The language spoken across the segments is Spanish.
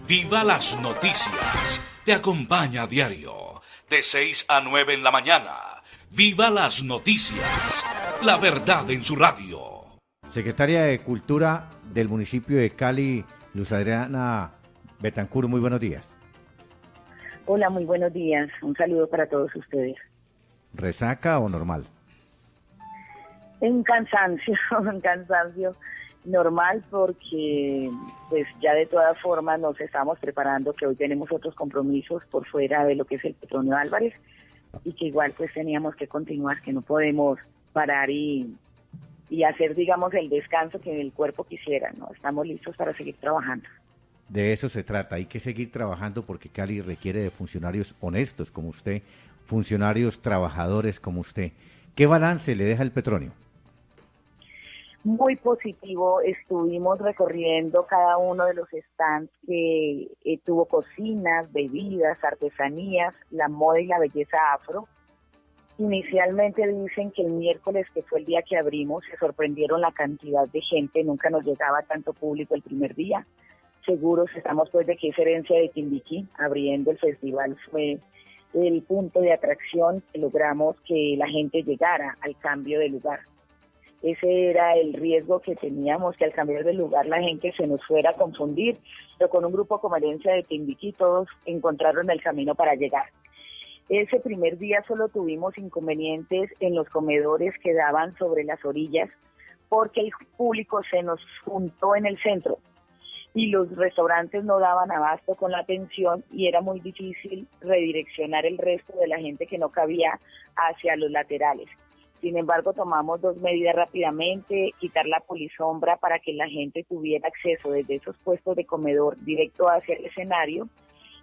Viva las noticias. Te acompaña a diario, de 6 a 9 en la mañana. Viva las noticias. La verdad en su radio. Secretaria de Cultura del municipio de Cali, Luz Adriana Betancur, muy buenos días. Hola, muy buenos días. Un saludo para todos ustedes. ¿Resaca o normal? Un cansancio normal porque pues ya de todas formas nos estamos preparando, que hoy tenemos otros compromisos por fuera de lo que es el Petronio Álvarez y que igual pues teníamos que continuar, que no podemos parar y hacer, digamos, el descanso que el cuerpo quisiera, ¿no? Estamos listos para seguir trabajando. De eso se trata, hay que seguir trabajando porque Cali requiere de funcionarios honestos como usted, funcionarios trabajadores como usted. ¿Qué balance le deja el Petronio? Muy positivo, estuvimos recorriendo cada uno de los stands que tuvo cocinas, bebidas, artesanías, la moda y la belleza afro. Inicialmente dicen que el miércoles, que fue el día que abrimos, se sorprendieron la cantidad de gente, nunca nos llegaba tanto público el primer día. Seguros estamos pues de que es herencia de Timbiquí, abriendo el festival fue el punto de atracción que logramos que la gente llegara al cambio de lugar. Ese era el riesgo que teníamos, que al cambiar de lugar la gente se nos fuera a confundir, pero con un grupo como herencia de Timbiquí todos encontraron el camino para llegar. Ese primer día solo tuvimos inconvenientes en los comedores que daban sobre las orillas, porque el público se nos juntó en el centro y los restaurantes no daban abasto con la atención y era muy difícil redireccionar el resto de la gente que no cabía hacia los laterales. Sin embargo, tomamos dos medidas rápidamente: quitar la polisombra para que la gente tuviera acceso desde esos puestos de comedor directo hacia el escenario.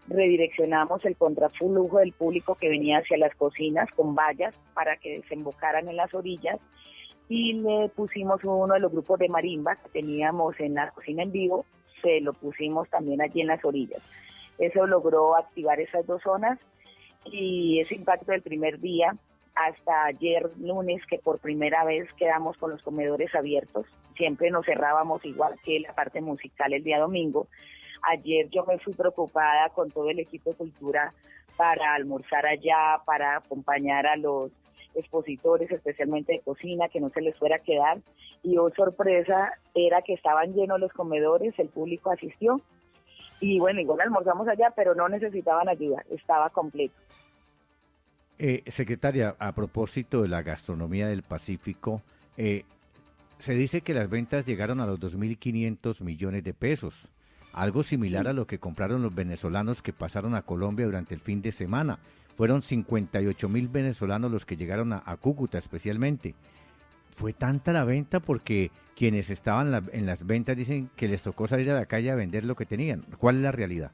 Redireccionamos el contraflujo del público que venía hacia las cocinas con vallas para que desembocaran en las orillas, y le pusimos uno de los grupos de marimba que teníamos en la cocina en vivo, se lo pusimos también allí en las orillas. Eso logró activar esas dos zonas y ese impacto del primer día hasta ayer lunes, que por primera vez quedamos con los comedores abiertos. Siempre nos cerrábamos igual que la parte musical el día domingo. Ayer yo me fui preocupada con todo el equipo de cultura para almorzar allá, para acompañar a los expositores, especialmente de cocina, que no se les fuera a quedar. Y oh, sorpresa, era que estaban llenos los comedores, el público asistió. Y bueno, igual almorzamos allá, pero no necesitaban ayuda, estaba completo. Secretaria, a propósito de la gastronomía del Pacífico, se dice que las ventas llegaron a los 2.500 millones de pesos, algo similar a lo que compraron los venezolanos que pasaron a Colombia durante el fin de semana. Fueron 58.000 venezolanos los que llegaron a Cúcuta especialmente. ¿Fue tanta la venta? Porque quienes estaban en las ventas dicen que les tocó salir a la calle a vender lo que tenían. ¿Cuál es la realidad?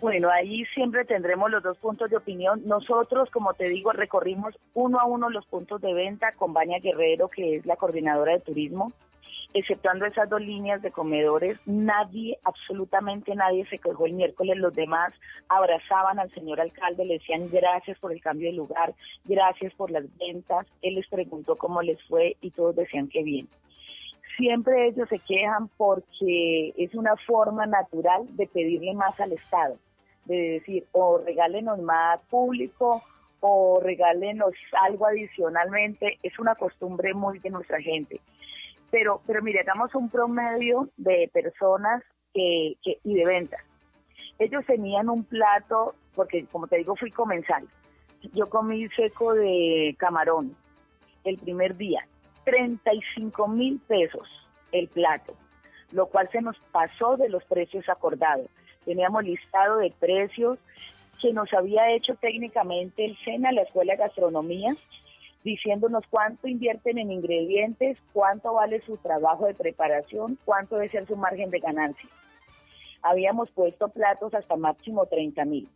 Bueno, ahí siempre tendremos los dos puntos de opinión. Nosotros, como te digo, recorrimos uno a uno los puntos de venta con Baña Guerrero, que es la coordinadora de turismo. Exceptuando esas dos líneas de comedores, nadie, absolutamente nadie se quejó el miércoles. Los demás abrazaban al señor alcalde, le decían gracias por el cambio de lugar, gracias por las ventas. Él les preguntó cómo les fue y todos decían que bien. Siempre ellos se quejan porque es una forma natural de pedirle más al Estado, de decir, o regálenos más público o regálenos algo adicionalmente. Es una costumbre muy de nuestra gente. Pero mire, hagamos un promedio de personas y de ventas. Ellos tenían un plato, porque como te digo, fui comensal. Yo comí seco de camarón el primer día, 35.000 pesos el plato, lo cual se nos pasó de los precios acordados. Teníamos listado de precios que nos había hecho técnicamente el SENA, la Escuela de Gastronomía, diciéndonos cuánto invierten en ingredientes, cuánto vale su trabajo de preparación, cuánto debe ser su margen de ganancia. Habíamos puesto platos hasta máximo 30.000.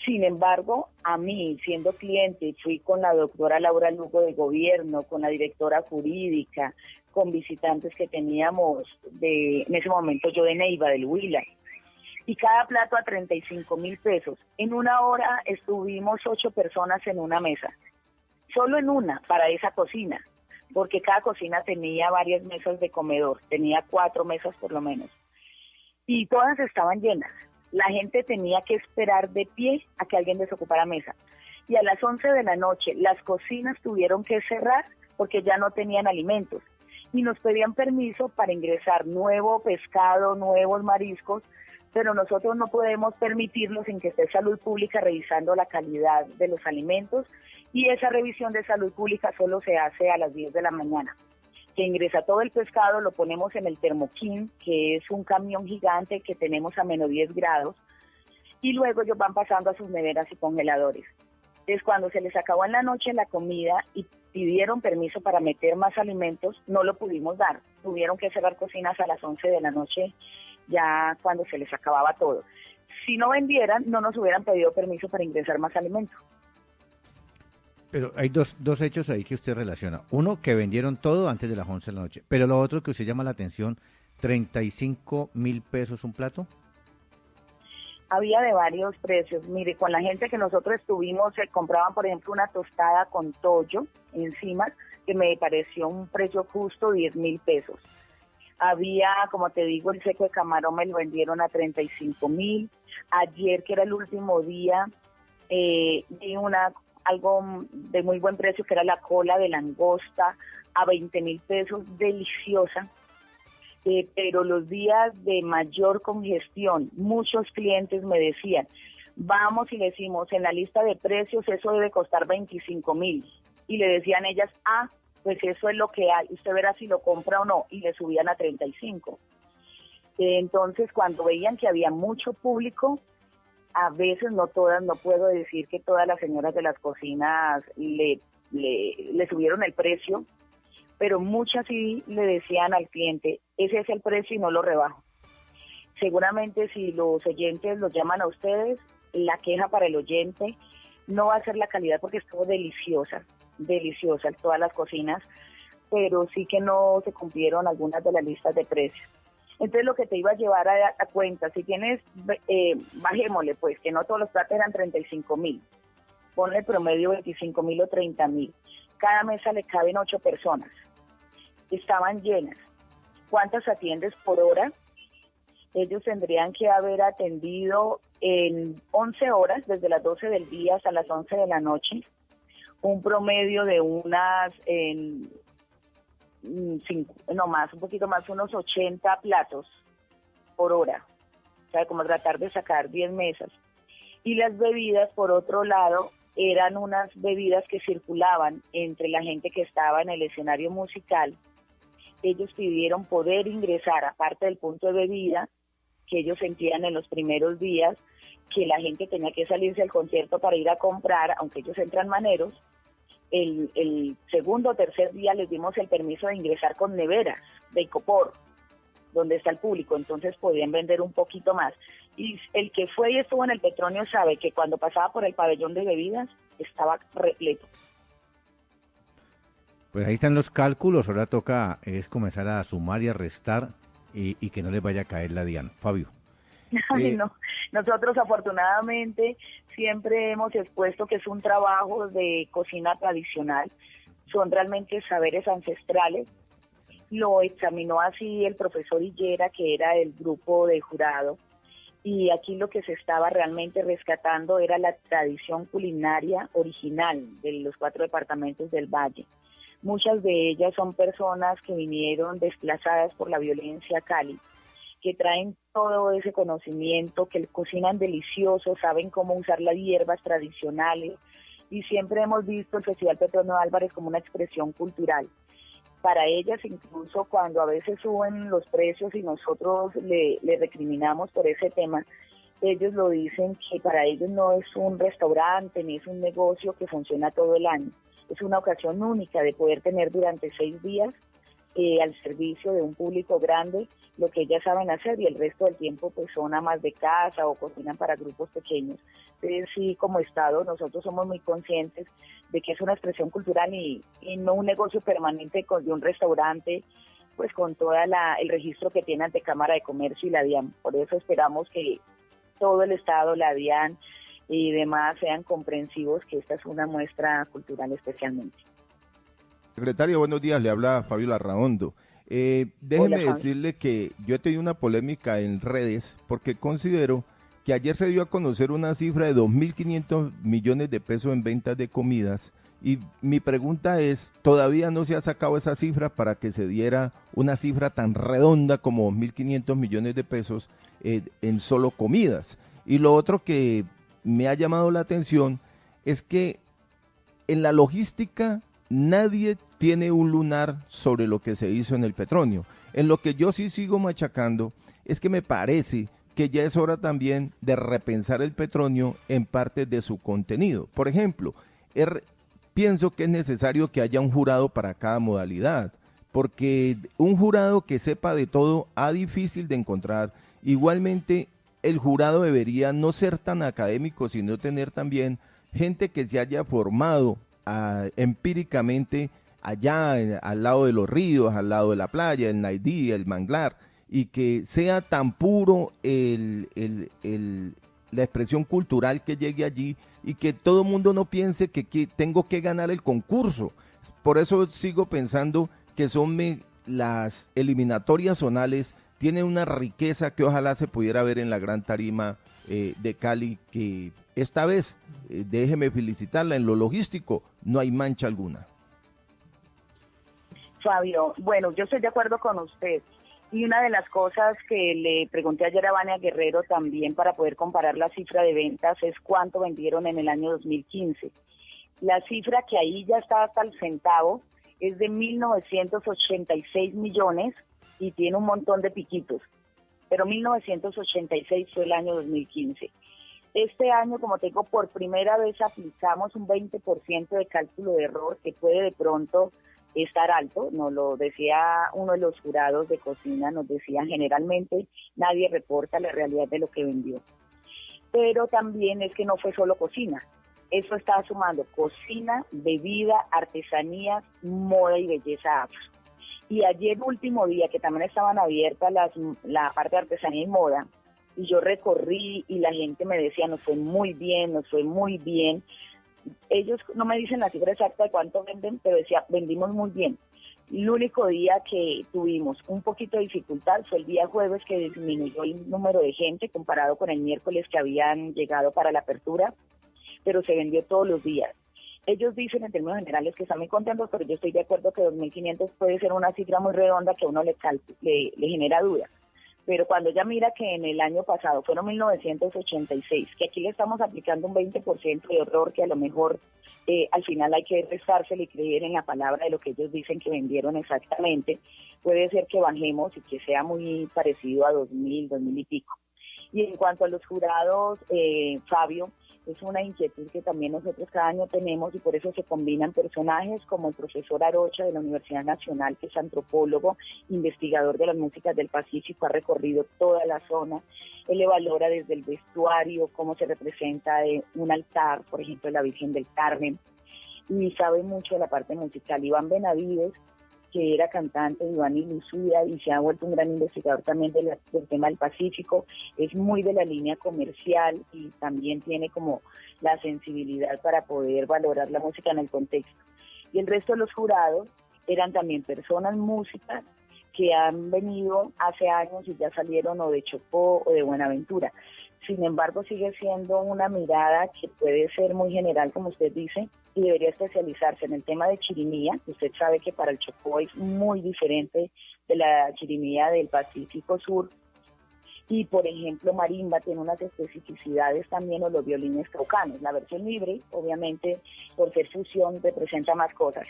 Sin embargo, a mí, siendo cliente, fui con la doctora Laura Lugo de Gobierno, con la directora jurídica, con visitantes que teníamos en ese momento yo de Neiva, del Huila, y cada plato a 35.000 pesos. En una hora estuvimos 8 personas en una mesa. Solo en una, para esa cocina, porque cada cocina tenía varias mesas de comedor, tenía 4 mesas por lo menos. y todas estaban llenas. La gente tenía que esperar de pie a que alguien desocupara mesa. Y a las 11 de la noche las cocinas tuvieron que cerrar porque ya no tenían alimentos. Y nos pedían permiso para ingresar nuevo pescado, nuevos mariscos, pero nosotros no podemos permitirlo sin que esté Salud Pública revisando la calidad de los alimentos, y esa revisión de Salud Pública solo se hace a las 10 de la mañana. Que ingresa todo el pescado, lo ponemos en el termoquín, que es un camión gigante que tenemos a menos 10 grados, y luego ellos van pasando a sus neveras y congeladores. Entonces, cuando se les acabó en la noche la comida y pidieron permiso para meter más alimentos, no lo pudimos dar. Tuvieron que cerrar cocinas a las 11 de la noche, ya cuando se les acababa todo. Si no vendieran, no nos hubieran pedido permiso para ingresar más alimentos. Pero hay dos hechos ahí que usted relaciona. Uno, que vendieron todo antes de las 11 de la noche. Pero lo otro que usted llama la atención, 35.000 pesos un plato. Había de varios precios. Mire, con la gente que nosotros estuvimos, se compraban, por ejemplo, una tostada con tollo encima, que me pareció un precio justo, 10.000 pesos. Había, como te digo, el seco de camarón me lo vendieron a 35.000. Ayer, que era el último día, vi algo de muy buen precio, que era la cola de langosta a 20.000 pesos, deliciosa. Pero los días de mayor congestión, muchos clientes me decían, vamos y le decimos, en la lista de precios eso debe costar 25.000. Y le decían ellas, pues eso es lo que hay, usted verá si lo compra o no, y le subían a 35. Entonces, cuando veían que había mucho público, a veces, no todas, no puedo decir que todas las señoras de las cocinas le subieron el precio, pero muchas sí le decían al cliente, ese es el precio y no lo rebajo. Seguramente si los oyentes los llaman a ustedes, la queja para el oyente no va a ser la calidad, porque estuvo deliciosa todas las cocinas, pero sí que no se cumplieron algunas de las listas de precios. Entonces, lo que te iba a llevar a cuenta, si tienes, bajémosle pues, que no todos los platos eran 35.000, ponle el promedio 25.000 o 30.000. Cada mesa le caben 8 personas. Estaban llenas. ¿Cuántas atiendes por hora? Ellos tendrían que haber atendido en 11 horas, desde las 12 del día hasta las 11 de la noche, un promedio de unas, un poquito más, unos 80 platos por hora. O sea, como tratar de sacar 10 mesas. Y las bebidas, por otro lado, eran unas bebidas que circulaban entre la gente que estaba en el escenario musical. Ellos pidieron poder ingresar, aparte del punto de bebida, que ellos sentían en los primeros días, que la gente tenía que salirse del concierto para ir a comprar, aunque ellos entran maneros. El segundo o tercer día les dimos el permiso de ingresar con neveras de icopor, donde está el público, entonces podían vender un poquito más. Y el que fue y estuvo en el Petronio sabe que cuando pasaba por el pabellón de bebidas estaba repleto. Pues ahí están los cálculos, ahora toca es comenzar a sumar y a restar y que no les vaya a caer la DIAN. Fabio. Ay, no. Nosotros afortunadamente siempre hemos expuesto que es un trabajo de cocina tradicional, son realmente saberes ancestrales. Lo examinó así el profesor Higuera, que era el grupo de jurado, y aquí lo que se estaba realmente rescatando era la tradición culinaria original de los 4 departamentos del Valle. Muchas de ellas son personas que vinieron desplazadas por la violencia a Cali, que traen todo ese conocimiento, que cocinan delicioso, saben cómo usar las hierbas tradicionales, y siempre hemos visto el Festival Petronio Álvarez como una expresión cultural. Para ellas, incluso cuando a veces suben los precios y nosotros le recriminamos por ese tema, ellos lo dicen que para ellos no es un restaurante ni es un negocio que funciona todo el año. Es una ocasión única de poder tener durante 6 días al servicio de un público grande lo que ellas saben hacer, y el resto del tiempo pues son amas de casa o cocinan para grupos pequeños. Entonces sí, como Estado nosotros somos muy conscientes de que es una expresión cultural y no un negocio permanente de un restaurante, pues con toda el registro que tiene ante Cámara de Comercio y la DIAN. Por eso esperamos que todo el Estado, la DIAN y demás sean comprensivos, que esta es una muestra cultural especialmente. Secretario, buenos días, le habla Fabio Larraondo. Déjeme Hola, Javi. decirle que yo he tenido una polémica en redes porque considero que ayer se dio a conocer una cifra de 2.500 millones de pesos en ventas de comidas y mi pregunta es, ¿todavía no se ha sacado esa cifra para que se diera una cifra tan redonda como 2.500 millones de pesos en solo comidas? Y lo otro que me ha llamado la atención es que en la logística nadie tiene un lunar sobre lo que se hizo en el Petronio. En lo que yo sí sigo machacando es que me parece que ya es hora también de repensar el Petronio en parte de su contenido. Por ejemplo, pienso que es necesario que haya un jurado para cada modalidad, porque un jurado que sepa de todo es difícil de encontrar. Igualmente, el jurado debería no ser tan académico, sino tener también gente que se haya formado empíricamente allá al lado de los ríos, al lado de la playa, el Naidí, el manglar, y que sea tan puro la expresión cultural que llegue allí y que todo el mundo no piense que tengo que ganar el concurso. Por eso sigo pensando que las eliminatorias zonales tienen una riqueza que ojalá se pudiera ver en la gran tarima de Cali, que esta vez, déjeme felicitarla, en lo logístico no hay mancha alguna. Fabio, bueno, yo estoy de acuerdo con usted. Y una de las cosas que le pregunté ayer a Vania Guerrero también para poder comparar la cifra de ventas es cuánto vendieron en el año 2015. La cifra que ahí ya está hasta el centavo es de 1.986 millones y tiene un montón de piquitos. Pero 1.986 fue el año 2015. Este año, como te digo, por primera vez aplicamos un 20% de cálculo de error que puede de pronto estar alto, nos lo decía uno de los jurados de cocina, nos decían generalmente nadie reporta la realidad de lo que vendió. Pero también es que no fue solo cocina, eso está sumando cocina, bebida, artesanías, moda y belleza afro. Y ayer último día que también estaban abiertas la parte de artesanía y moda, y yo recorrí y la gente me decía nos fue muy bien, nos fue muy bien. Ellos no me dicen la cifra exacta de cuánto venden, pero decía, vendimos muy bien. El único día que tuvimos un poquito de dificultad fue el día jueves, que disminuyó el número de gente comparado con el miércoles que habían llegado para la apertura, pero se vendió todos los días. Ellos dicen en términos generales que están muy contentos, pero yo estoy de acuerdo que 2.500 puede ser una cifra muy redonda que a uno le genera duda. Pero cuando ya mira que en el año pasado fueron 1.986, que aquí le estamos aplicando un 20% de error, que a lo mejor al final hay que restárselo y creer en la palabra de lo que ellos dicen que vendieron exactamente, puede ser que bajemos y que sea muy parecido a 2.000, 2.000 y pico. Y en cuanto a los jurados, Fabio, es una inquietud que también nosotros cada año tenemos y por eso se combinan personajes como el profesor Arocha de la Universidad Nacional, que es antropólogo, investigador de las músicas del Pacífico, ha recorrido toda la zona. Él le valora desde el vestuario, cómo se representa un altar, por ejemplo, la Virgen del Carmen, y sabe mucho de la parte musical. Iván Benavides, que era cantante de Iván y Lucía y se ha vuelto un gran investigador también del tema del Pacífico, es muy de la línea comercial y también tiene como la sensibilidad para poder valorar la música en el contexto. Y el resto de los jurados eran también personas músicas que han venido hace años y ya salieron o de Chocó o de Buenaventura. Sin embargo, sigue siendo una mirada que puede ser muy general, como usted dice, y debería especializarse en el tema de chirimía. Usted sabe que para el Chocó es muy diferente de la chirimía del Pacífico Sur. Y, por ejemplo, marimba tiene unas especificidades también, o los violines caucanos. La versión libre, obviamente, por ser fusión, representa más cosas.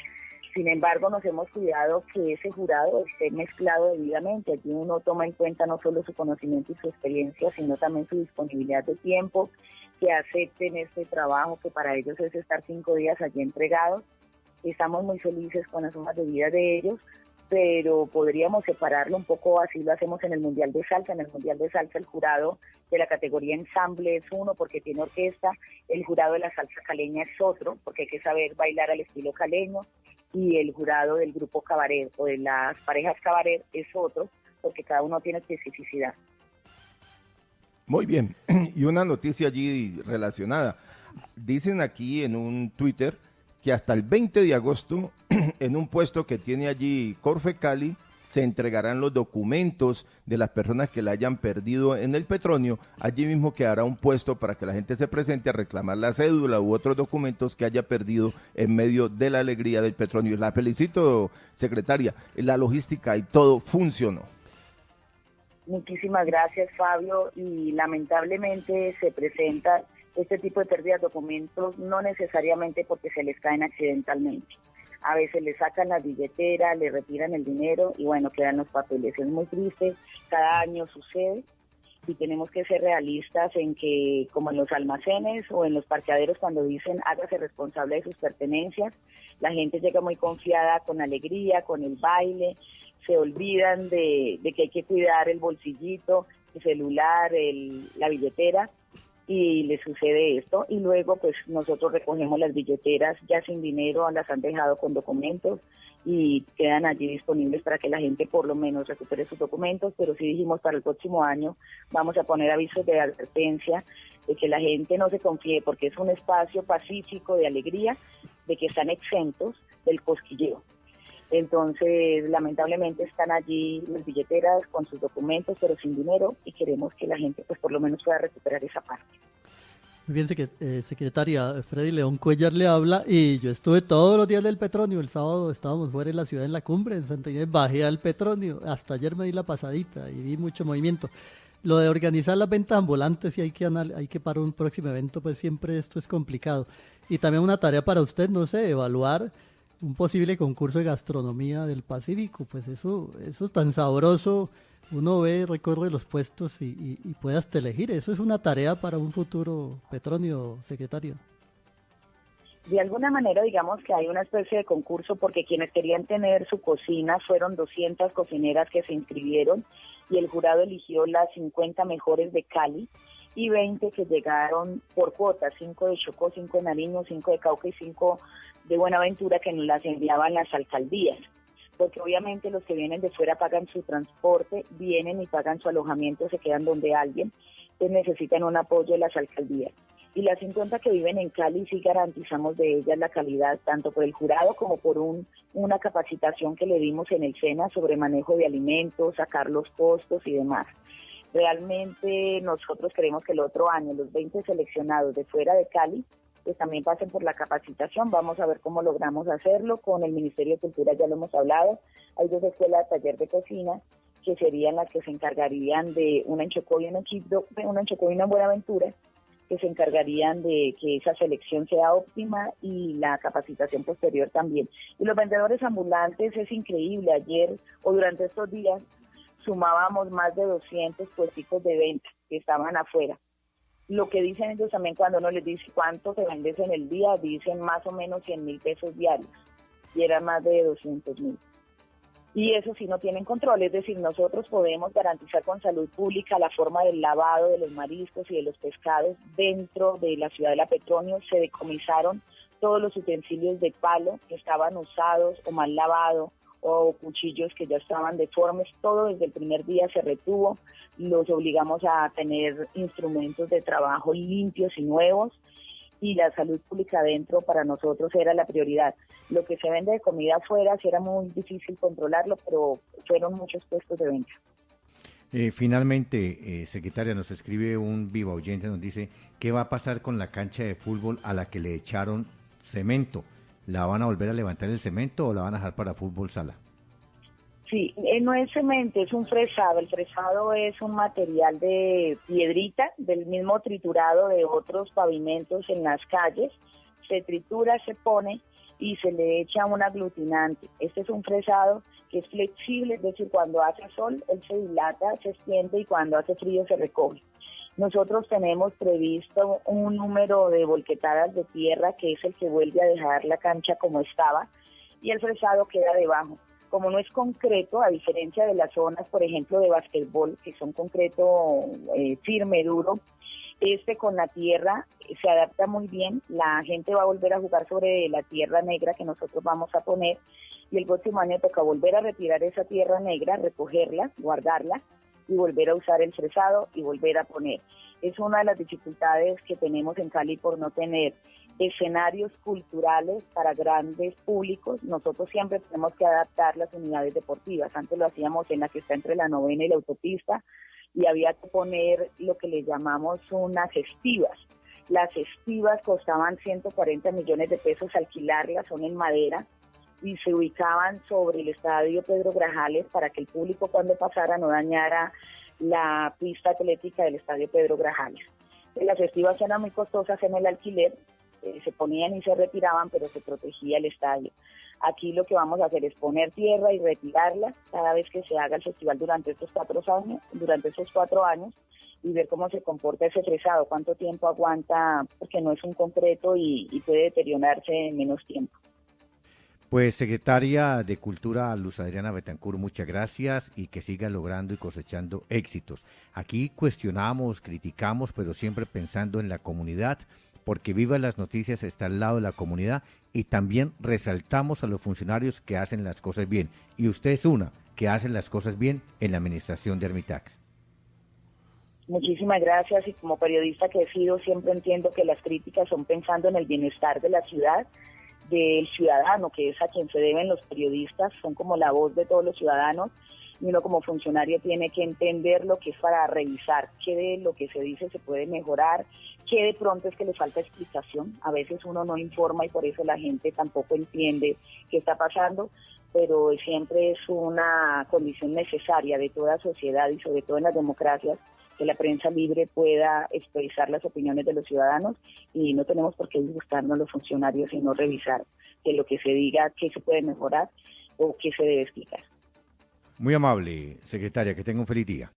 Sin embargo, nos hemos cuidado que ese jurado esté mezclado debidamente. Aquí uno toma en cuenta no solo su conocimiento y su experiencia, sino también su disponibilidad de tiempo, que acepten este trabajo, que para ellos es estar 5 días allí entregados. Estamos muy felices con las hojas de vida de ellos, pero podríamos separarlo un poco, así lo hacemos en el Mundial de Salsa. En el Mundial de Salsa el jurado de la categoría ensamble es uno, porque tiene orquesta, el jurado de la salsa caleña es otro, porque hay que saber bailar al estilo caleño, y el jurado del grupo cabaret o de las parejas cabaret es otro, porque cada uno tiene especificidad. Muy bien, y una noticia allí relacionada. Dicen aquí en un Twitter que hasta el 20 de agosto, en un puesto que tiene allí Corfe Cali, se entregarán los documentos de las personas que la hayan perdido en el Petronio. Allí mismo quedará un puesto para que la gente se presente a reclamar la cédula u otros documentos que haya perdido en medio de la alegría del Petronio. La felicito, secretaria, la logística y todo funcionó. Muchísimas gracias, Fabio, y lamentablemente se presenta este tipo de pérdidas de documentos no necesariamente porque se les caen accidentalmente. A veces le sacan la billetera, le retiran el dinero y bueno, quedan los papeles. Es muy triste, cada año sucede y tenemos que ser realistas en que, como en los almacenes o en los parqueaderos, cuando dicen hágase responsable de sus pertenencias, la gente llega muy confiada con alegría, con el baile, se olvidan de que hay que cuidar el bolsillito, el celular, la billetera, y les sucede esto. Y luego pues nosotros recogemos las billeteras ya sin dinero, las han dejado con documentos y quedan allí disponibles para que la gente por lo menos recupere sus documentos, pero sí dijimos para el próximo año vamos a poner avisos de advertencia de que la gente no se confíe porque es un espacio pacífico de alegría, de que están exentos del cosquilleo. Entonces, lamentablemente están allí las billeteras con sus documentos, pero sin dinero, y queremos que la gente, pues, por lo menos pueda recuperar esa parte. Muy bien, secretaria. Freddy León Cuellar le habla, y yo estuve todos los días del Petronio. El sábado estábamos fuera de la ciudad en la cumbre, en Santa Inés, bajé al Petronio. Hasta ayer me di la pasadita y vi mucho movimiento. Lo de organizar las ventas ambulantes, y hay que para un próximo evento, pues siempre esto es complicado. Y también una tarea para usted, no sé, evaluar un posible concurso de gastronomía del Pacífico. Pues eso tan sabroso, uno ve, recorre los puestos y puede hasta elegir. Eso es una tarea para un futuro Petronio, secretario. De alguna manera, digamos que hay una especie de concurso porque quienes querían tener su cocina fueron 200 cocineras que se inscribieron y el jurado eligió las 50 mejores de Cali y 20 que llegaron por cuotas, 5 de Chocó, 5 de Nariño, 5 de Cauca y 5 de Buenaventura, que nos las enviaban las alcaldías, porque obviamente los que vienen de fuera pagan su transporte, vienen y pagan su alojamiento, se quedan donde alguien, entonces necesitan un apoyo de las alcaldías. Y las 50 que viven en Cali sí garantizamos de ellas la calidad, tanto por el jurado como por una capacitación que le dimos en el SENA sobre manejo de alimentos, sacar los costos y demás. Realmente nosotros queremos que el otro año los 20 seleccionados de fuera de Cali pues también pasen por la capacitación. Vamos a ver cómo logramos hacerlo. Con el Ministerio de Cultura ya lo hemos hablado. Hay 2 escuelas de taller de cocina que serían las que se encargarían de una en Chocó y una en Buenaventura, que se encargarían de que esa selección sea óptima y la capacitación posterior también. Y los vendedores ambulantes es increíble. Ayer o durante estos días sumábamos más de 200 puesticos de venta que estaban afuera. Lo que dicen ellos también cuando uno les dice cuánto se vendes en el día, dicen más o menos 100.000 pesos diarios, y era más de 200.000. Y eso sí no tienen control, es decir, nosotros podemos garantizar con salud pública la forma del lavado de los mariscos y de los pescados dentro de la ciudad de La Petronio. Se decomisaron todos los utensilios de palo que estaban usados o mal lavados, o cuchillos que ya estaban deformes, todo desde el primer día se retuvo, los obligamos a tener instrumentos de trabajo limpios y nuevos, y la salud pública adentro para nosotros era la prioridad. Lo que se vende de comida afuera sí era muy difícil controlarlo, pero fueron muchos puestos de venta. Finalmente, secretaria, nos escribe un vivo oyente, nos dice, ¿qué va a pasar con la cancha de fútbol a la que le echaron cemento? ¿La van a volver a levantar el cemento o la van a dejar para fútbol sala? Sí, no es cemento, es un fresado. El fresado es un material de piedrita, del mismo triturado de otros pavimentos en las calles. Se tritura, se pone y se le echa un aglutinante. Este es un fresado que es flexible, es decir, cuando hace sol, él se dilata, se extiende y cuando hace frío se recoge. Nosotros tenemos previsto un número de volquetadas de tierra que es el que vuelve a dejar la cancha como estaba y el fresado queda debajo. Como no es concreto, a diferencia de las zonas, por ejemplo, de básquetbol, que son concreto firme, duro, con la tierra se adapta muy bien. La gente va a volver a jugar sobre la tierra negra que nosotros vamos a poner y el próximo año toca volver a retirar esa tierra negra, recogerla, guardarla y volver a usar el fresado y volver a poner. Es una de las dificultades que tenemos en Cali por no tener escenarios culturales para grandes públicos. Nosotros siempre tenemos que adaptar las unidades deportivas. Antes lo hacíamos en la que está entre la Novena y la Autopista, y había que poner lo que le llamamos unas estivas. Las estivas costaban 140 millones de pesos alquilarlas, son en madera, y se ubicaban sobre el estadio Pedro Grajales para que el público cuando pasara no dañara la pista atlética del estadio Pedro Grajales. Las estivas eran muy costosas en el alquiler, se ponían y se retiraban, pero se protegía el estadio. Aquí lo que vamos a hacer es poner tierra y retirarla cada vez que se haga el festival durante estos 4 años, y ver cómo se comporta ese fresado, cuánto tiempo aguanta, porque no es un concreto y puede deteriorarse en menos tiempo. Pues secretaria de Cultura Luz Adriana Betancur, muchas gracias y que siga logrando y cosechando éxitos. Aquí cuestionamos, criticamos, pero siempre pensando en la comunidad, porque Viva las Noticias está al lado de la comunidad, y también resaltamos a los funcionarios que hacen las cosas bien. Y usted es una que hace las cosas bien en la administración de Hermitax. Muchísimas gracias, y como periodista que he sido, siempre entiendo que las críticas son pensando en el bienestar de la ciudad, del ciudadano, que es a quien se deben los periodistas, son como la voz de todos los ciudadanos, y uno como funcionario tiene que entender lo que es para revisar qué de lo que se dice se puede mejorar, qué de pronto es que le falta explicación. A veces uno no informa y por eso la gente tampoco entiende qué está pasando, pero siempre es una condición necesaria de toda sociedad y sobre todo en las democracias, que la prensa libre pueda expresar las opiniones de los ciudadanos, y no tenemos por qué disgustarnos los funcionarios, sino revisar que lo que se diga, qué se puede mejorar o qué se debe explicar. Muy amable, secretaria, que tenga un feliz día.